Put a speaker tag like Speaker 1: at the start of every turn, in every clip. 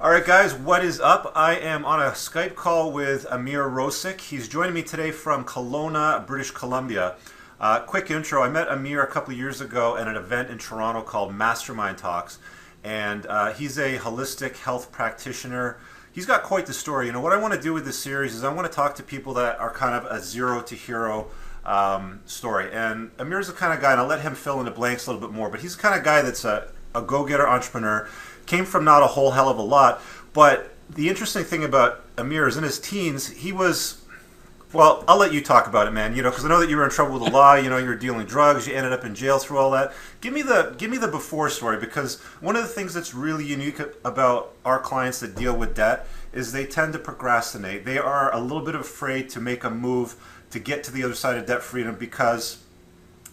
Speaker 1: All right, guys, what is up? I am on a Skype call with Ameer Rosic. He's joining me today from Kelowna, British Columbia. Quick intro, I met Ameer a couple of years ago at an event in Toronto called Mastermind Talks, and he's a holistic health practitioner. He's got quite the story. You know, what I want to do with this series is I want to talk to people that are kind of a zero to hero story. And Ameer's the kind of guy, and I'll let him fill in the blanks a little bit more, but he's the kind of guy that's a go-getter entrepreneur. Came from not a whole hell of a lot, but the interesting thing about Ameer is in his teens, he was, well, I'll let you talk about it, man, because I know that you were in trouble with the law, you were dealing drugs, you ended up in jail through all that. Give me the before story, because one of the things that's really unique about our clients that deal with debt is they tend to procrastinate. They are a little bit afraid to make a move to get to the other side of debt freedom because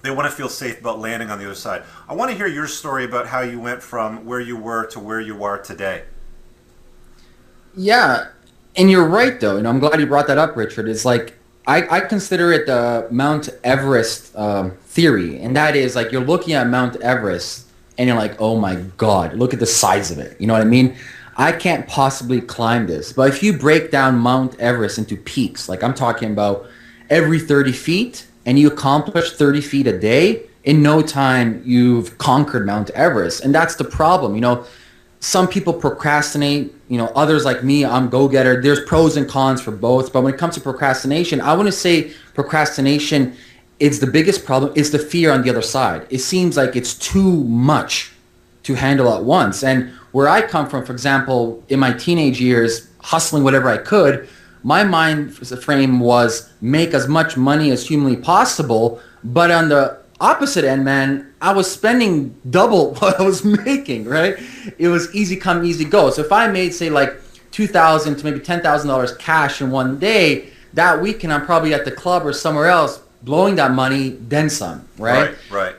Speaker 1: they want to feel safe about landing on the other side. I want to hear your story about how you went from where you were to where you are today.
Speaker 2: Yeah, and you're right, though. And I'm glad you brought that up, Richard. It's like, I consider it the Mount Everest theory. And that is like, you're looking at Mount Everest and you're like, oh my God, look at the size of it. You know what I mean? I can't possibly climb this. But if you break down Mount Everest into peaks, like I'm talking about every 30 feet, and you accomplish 30 feet a day, in no time you've conquered Mount Everest. And that's the problem. Some people procrastinate, others like me, I'm go-getter. There's pros and cons for both. But when it comes to procrastination, I want to say procrastination is the biggest problem. It's the fear on the other side. It seems like it's too much to handle at once. And where I come from, for example, in my teenage years, hustling whatever I could, my mind frame was make as much money as humanly possible, but on the opposite end, man, I was spending double what I was making, right? It was easy come, easy go. So if I made, say, like $2,000 to maybe $10,000 cash in one day, that weekend I'm probably at the club or somewhere else blowing that money, then some, right?
Speaker 1: Right.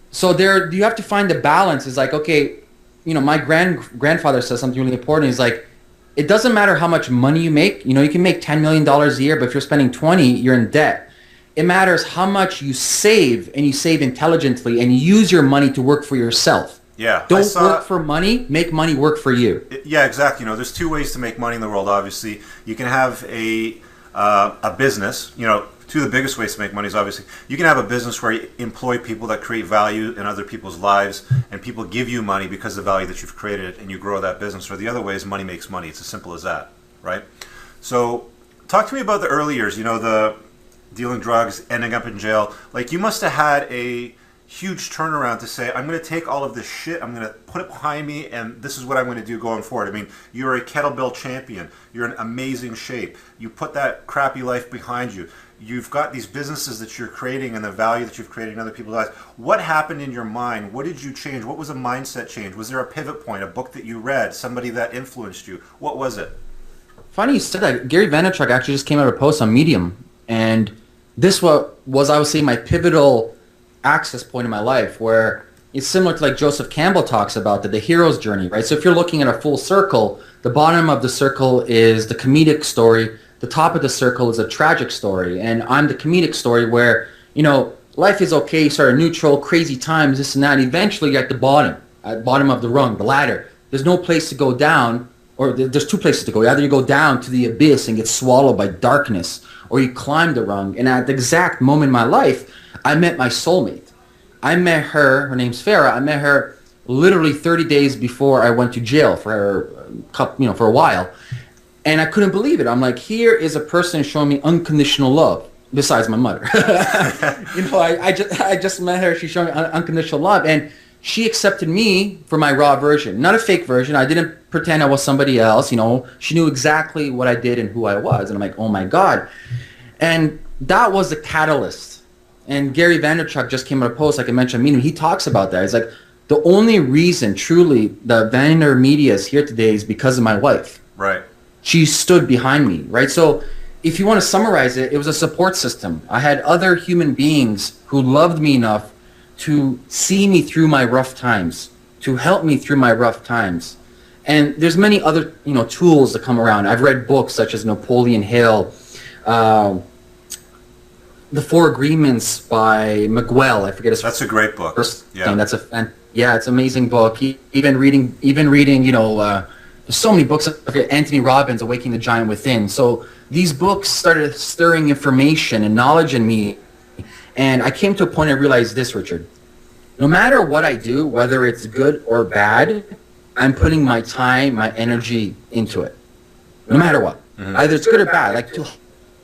Speaker 2: So you have to find the balance. It's like, okay, my grandfather says something really important. He's like, it doesn't matter how much money you make. You can make $10 million a year, but if you're spending 20, you're in debt. It matters how much you save, and you save intelligently, and you use your money to work for yourself.
Speaker 1: Yeah.
Speaker 2: Don't work for money. Make money work for you.
Speaker 1: Yeah, exactly. There's two ways to make money in the world, obviously. You can have a business, two of the biggest ways to make money is obviously you can have a business where you employ people that create value in other people's lives, and people give you money because of the value that you've created, and you grow that business. Or the other way is money makes money. It's as simple as that, right? So talk to me about the early years, the dealing drugs, ending up in jail. Like, you must have had a huge turnaround to say, I'm going to take all of this shit, I'm going to put it behind me, and this is what I'm going to do going forward. I mean, you're a kettlebell champion. You're in amazing shape. You put that crappy life behind you. You've got these businesses that you're creating and the value that you've created in other people's lives. What happened in your mind? What did you change? What was a mindset change? Was there a pivot point, a book that you read, somebody that influenced you? What was it?
Speaker 2: Funny you said that. Gary Vaynerchuk actually just came out with a post on Medium, and this was, I would say, my pivotal access point in my life, where it's similar to like Joseph Campbell talks about the hero's journey, right? So if you're looking at a full circle, the bottom of the circle is the comedic story. The top of the circle is a tragic story, and I'm the comedic story where, life is okay, sort of neutral, crazy times, this and that. Eventually, you're at the bottom of the rung, the ladder. There's no place to go down, or there's two places to go. Either you go down to the abyss and get swallowed by darkness, or you climb the rung. And at the exact moment in my life, I met my soulmate. I met her name's Farah. I met her literally 30 days before I went to jail for a while. And I couldn't believe it. I'm like, here is a person showing me unconditional love, besides my mother. I just met her. She's showing me unconditional love. And she accepted me for my raw version, not a fake version. I didn't pretend I was somebody else. She knew exactly what I did and who I was. And I'm like, oh my God. And that was the catalyst. And Gary Vaynerchuk just came out with a post, like I mentioned, he talks about that. It's like, the only reason truly the Vayner Media is here today is because of my wife.
Speaker 1: Right.
Speaker 2: She stood behind me, right? So if you want to summarize it, it was a support system. I had other human beings who loved me enough to see me through my rough times, to help me through my rough times. And there's many other, tools that come around. I've read books such as Napoleon Hill, The Four Agreements by Miguel. I forget his.
Speaker 1: That's a great book.
Speaker 2: First name. It's an amazing book. Even reading, There's so many books. Anthony Robbins, Awakening the Giant Within. So these books started stirring information and knowledge in me. And I came to a point I realized this, Richard. No matter what I do, whether it's good or bad, I'm putting my time, my energy into it. No matter what. Either it's good or bad. Like to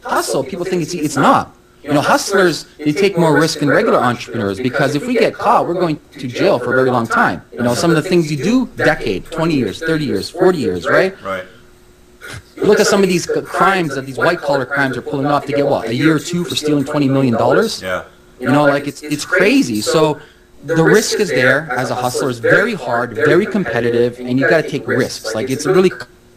Speaker 2: hustle, people think it's not. Hustlers, they take more risk than regular entrepreneurs because if we get caught, we're going to jail for a very long time. Some of the things you do, decade, 20 years, 30 years, 40 years, right?
Speaker 1: Right.
Speaker 2: Look at some of these crimes that these white-collar crimes are pulling off to get, what, a year or two for stealing $20 million?
Speaker 1: Yeah.
Speaker 2: It's crazy. So the risk is there as a hustler. It's very hard, very competitive, and you got to take risks. Like, it's really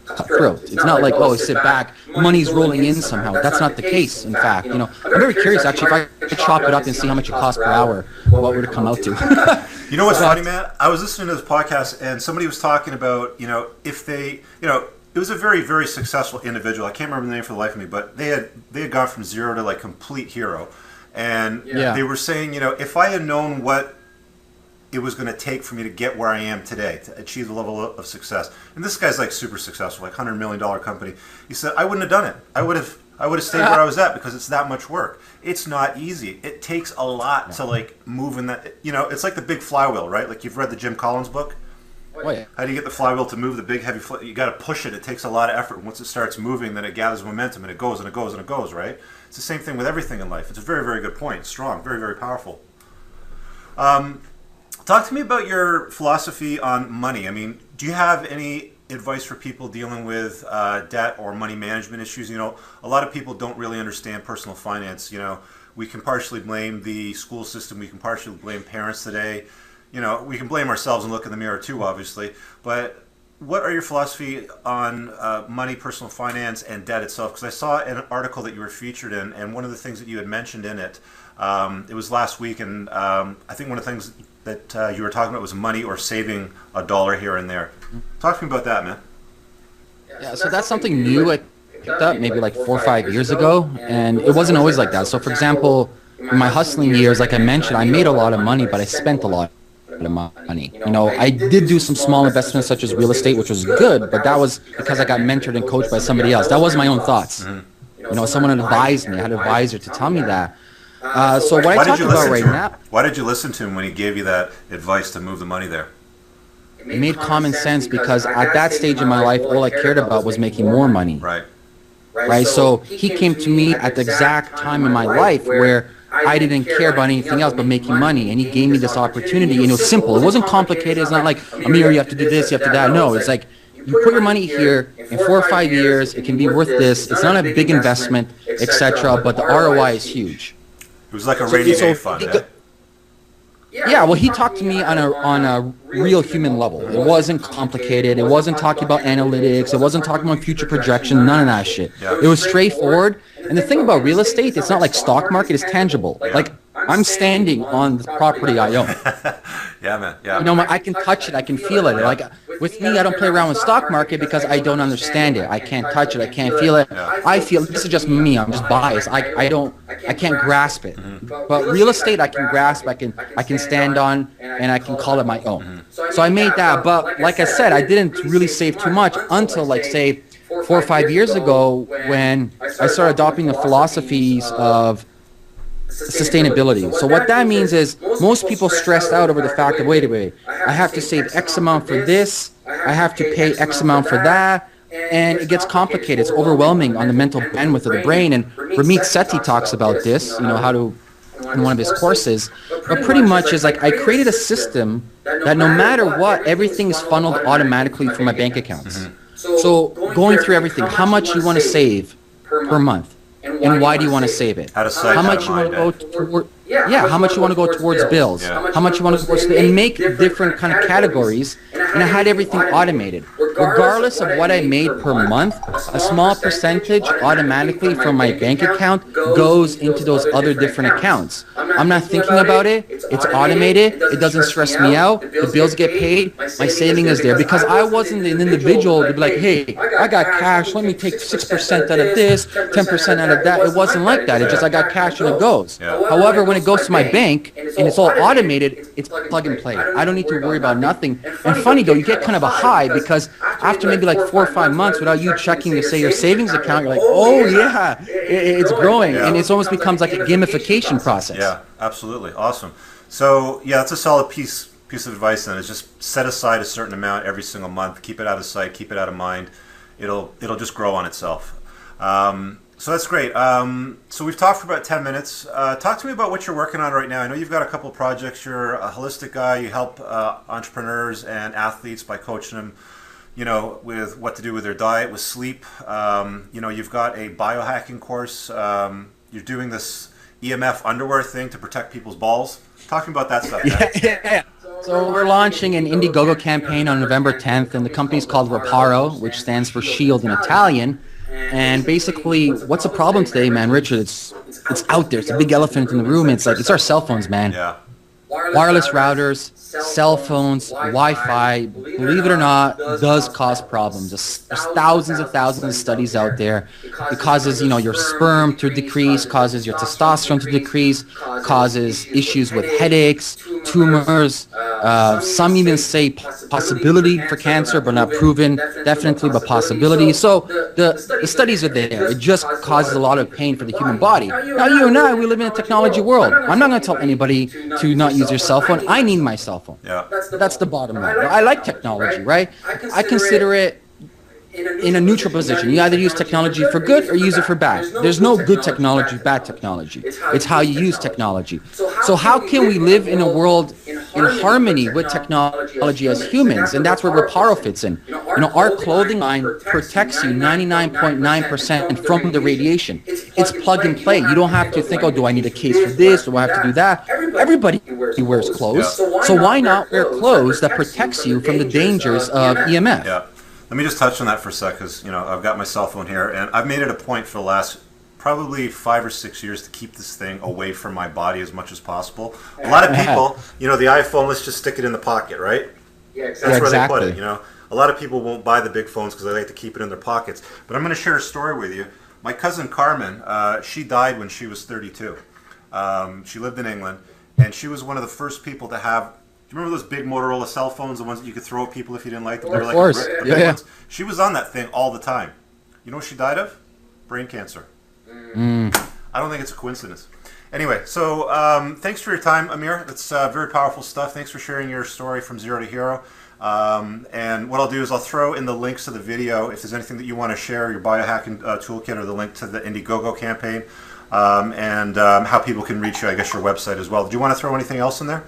Speaker 2: cutthroat. It's not like, oh, sit back, money's rolling in somehow. That's not the case, in fact. I'm very curious, actually, if I could chop it up and see how much it costs per hour, what would it come out to?
Speaker 1: You know what's funny, man? I was listening to this podcast, and somebody was talking about, if they, it was a very, very successful individual. I can't remember the name for the life of me, but they had gone from zero to, like, complete hero. And they were saying, if I had known what it was going to take for me to get where I am today, to achieve the level of success. And this guy's like super successful, like $100 million company. He said, I wouldn't have done it. I would have stayed where I was at because it's that much work. It's not easy. It takes a lot to like move in that, it's like the big flywheel, right? Like you've read the Jim Collins book.
Speaker 2: Oh, yeah.
Speaker 1: How do you get the flywheel to move the big heavy flywheel? You got to push it. It takes a lot of effort. Once it starts moving, then it gathers momentum and it goes and it goes and it goes, right? It's the same thing with everything in life. It's a very, very good point. Strong, very, very powerful. Talk to me about your philosophy on money. I mean, do you have any advice for people dealing with debt or money management issues? A lot of people don't really understand personal finance. We can partially blame the school system. We can partially blame parents today. We can blame ourselves and look in the mirror too, obviously. But what are your philosophy on money, personal finance, and debt itself? Because I saw an article that you were featured in, and one of the things that you had mentioned in it, it was last week, and I think one of the things that you were talking about was money or saving $1 here and there. Talk to me about that, man.
Speaker 2: Yeah, so that's something new I picked up maybe like 4 or 5 years ago, and it wasn't always like that. So, for example, in my hustling years, like I mentioned, I made a lot of money, but I spent a lot of money. I did do some small investments such as real estate, which was good, but that was because I got mentored and coached by somebody else. That wasn't my own thoughts. Someone advised me. I had an advisor to tell me that. So what I talk about right now...
Speaker 1: Why did you listen to him when he gave you that advice to move the money there?
Speaker 2: It made common sense because at that stage in my life, all I cared about was making more money. Right? So he came to me at the exact time in my life where I didn't care about anything else but making money, and he gave me this opportunity, and it was simple. It wasn't complicated. It's not like, Ameer, you have to do this, you have to do that. No, it's like, you put your money here, in 4 or 5 years, it can be worth this. It's not a big investment, etc., but the ROI is huge.
Speaker 1: It was like a rainy day fund.
Speaker 2: Yeah, well, he talked to me on a real human level. It wasn't complicated. It wasn't talking about analytics. It wasn't talking about future projection. None of that shit. It was straightforward. And the thing about real estate, it's not like stock market. It's tangible. Like, I'm standing on the property I own.
Speaker 1: Yeah, man. Yeah.
Speaker 2: I can touch it. I can feel it. Like, with me, I don't play around with stock market because I don't understand it. I can't touch it. I can't feel it. I feel, this is just me. I'm just biased. I can't grasp it. But real estate, I can grasp. I can stand on, and I can call it my own. So I made that. But like I said, I didn't really save too much until, like, say, 4 or 5 years ago when I started adopting the philosophies of sustainability. So what that means is most people stressed out over the fact that, wait a minute, I have to save X amount for this, I have to pay X amount for that, and it gets complicated. It's overwhelming on the mental bandwidth of the brain. And Ramit Sethi talks about this, how to, in one of his courses. But pretty much is like I created a system that no matter what, everything is funneled automatically from my bank accounts. So going through everything, how much you want to save per month, and why do you want to save it? How much you want to go toward? Yeah, how much you want to go towards bills? How much you want to go towards, and make different kind of categories. And I had everything automated. Regardless of what I made per month, a small percentage automatically from my bank account goes into those other different accounts. I'm I'm not thinking about it. It's automated. It doesn't stress me out. The bills get paid. My saving is there because I wasn't an individual to be like, hey, I got cash. Let me take 6% out of this, 10% out of that. It wasn't like that. It's just I got cash and it goes. However, when it goes to my bank and it's all automated, it's plug and play. I don't need to worry about nothing. And funny though, you get kind of a high because after maybe like 4 or 5 months without you checking to say your savings account, you're like, oh yeah, it's growing, and it almost becomes like a gamification process.
Speaker 1: Yeah, absolutely, awesome. So yeah, that's a solid piece of advice. Then is just set aside a certain amount every single month. Keep it out of sight, keep it out of mind. It'll just grow on itself. So that's great. So we've talked for about 10 minutes. Talk to me about what you're working on right now. I know you've got a couple of projects. You're a holistic guy. You help entrepreneurs and athletes by coaching them, with what to do with their diet, with sleep. You've got a biohacking course. You're doing this EMF underwear thing to protect people's balls. Talk to me about that stuff.
Speaker 2: Yeah. So we're launching an Indiegogo campaign on November 10th, and the company's called Riparo, which stands for shield in Italian. And basically, what's the problem today, man, Richard? It's out there. It's a big elephant in the room. It's our cell phones, man.
Speaker 1: Yeah.
Speaker 2: Wireless routers, cell phones, Wi-Fi, believe it or not, does cause problems. There's thousands of studies out there. It causes, your sperm to decrease, causes your testosterone to decrease, causes issues with headaches, tumors. Some even say possibility for cancer, but not proven, definitely, but possibility. So the studies are there. It just causes a lot of pain for the human body. Now, you and I, we live in a technology world. I'm not going to tell anybody to not use your cell phone. I need my cell phone.
Speaker 1: Yeah.
Speaker 2: That's the bottom line. I like technology, right? I consider it in a neutral position. You either use technology for good or use it for bad. There's no good technology, bad technology. It's how you use technology. So how can we live in a world in harmony with technology as humans? And that's where Riparo fits in. Our clothing line protects you 99.9% from the radiation. It's plug and play. You don't have to think, oh, do I need a case for this? Do I have to do that? Everybody wears clothes. So why not wear clothes that protects you from the dangers of EMF?
Speaker 1: Yeah. Let me just touch on that for a sec, because I've got my cell phone here, and I've made it a point for the last probably 5 or 6 years to keep this thing away from my body as much as possible. A lot of people, the iPhone, let's just stick it in the pocket, right?
Speaker 3: Yeah, exactly.
Speaker 1: That's where they put it. A lot of people won't buy the big phones because they like to keep it in their pockets. But I'm going to share a story with you. My cousin Carmen, she died when she was 32. She lived in England, and she was one of the first people to have. Do you remember those big Motorola cell phones, the ones that you could throw at people if you didn't like them?
Speaker 2: Of course. Yeah.
Speaker 1: She was on that thing all the time. You know what she died of? Brain cancer. I don't think it's a coincidence. Anyway, so thanks for your time, Ameer. That's very powerful stuff. Thanks for sharing your story from zero to hero. And what I'll do is I'll throw in the links to the video if there's anything that you want to share, your biohacking toolkit, or the link to the Indiegogo campaign, and how people can reach you, I guess your website as well. Do you want to throw anything else in there?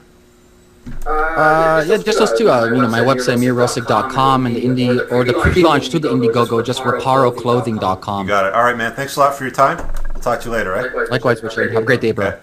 Speaker 2: Just those two. My website, AmeerRosic.com, and the pre-launch to the Indiegogo, just RiparoClothing.com.
Speaker 1: You got it. All right, man. Thanks a lot for your time. We'll talk to you later, right?
Speaker 2: Likewise, Richard. Have a great day, bro.
Speaker 1: Okay.